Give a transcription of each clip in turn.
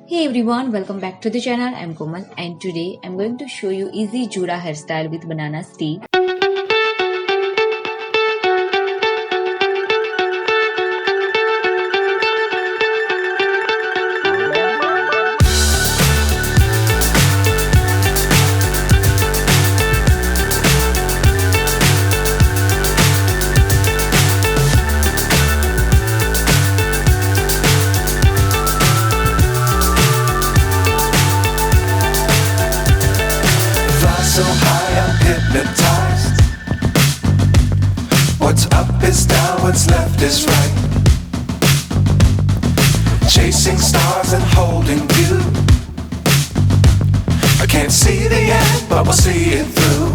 Hey everyone, welcome back to the channel. I'm Komal and today I'm going to show you easy Juda hairstyle with banana stick. So high I'm hypnotized. What's up is down, what's left is right. Chasing stars and holding you. I can't see the end, but we'll see it through.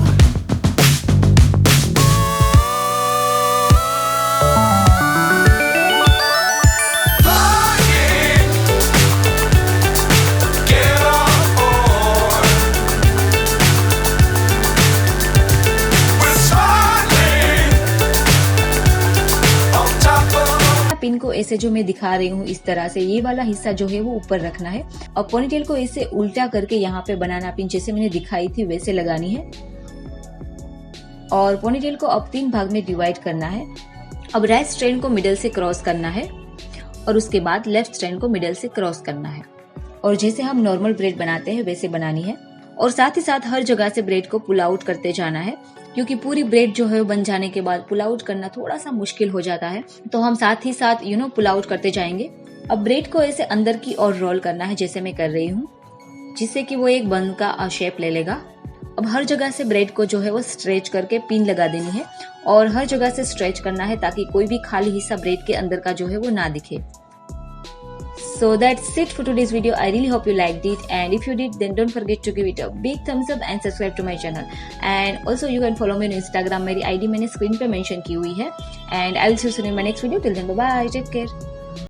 Pin को ऐसे जो मैं दिखा रही हूँ इस तरह से ये वाला हिस्सा जो है वो ऊपर रखना है और पोनीटेल को ऐसे उल्टा करके यहाँ पे बनाना पिन जैसे मैंने दिखाई थी वैसे लगानी है और पोनीटेल को अब 3 भाग में डिवाइड करना है। अब राइट स्ट्रैंड को मिडल से क्रॉस करना है और उसके बाद लेफ्ट स्ट्रैंड को मिडल से क्रॉस करना है और जैसे हम नॉर्मल ब्रेड बनाते हैं वैसे बनानी है और साथ ही साथ हर जगह से ब्रेड को पुल आउट करते जाना है क्योंकि पूरी ब्रेड जो है बन जाने के बाद पुल आउट करना थोड़ा सा मुश्किल हो जाता है, तो हम साथ ही साथ पुल आउट करते जाएंगे। अब ब्रेड को ऐसे अंदर की ओर रोल करना है जैसे मैं कर रही हूँ, जिससे कि वो एक बन का शेप ले लेगा। अब हर जगह से ब्रेड को जो है वो स्ट्रेच करके पिन लगा देनी है और हर जगह से स्ट्रेच करना है ताकि कोई भी खाली हिस्सा ब्रेड के अंदर का जो है वो ना दिखे। So that's it for today's video. I really hope you liked it, and if you did then don't forget to give it a big thumbs up and subscribe to my channel. And also you can follow me on Instagram. मेरी ID मैंने screen पे mention की हुई है and I will see you soon in my next video. Till then bye bye, take care.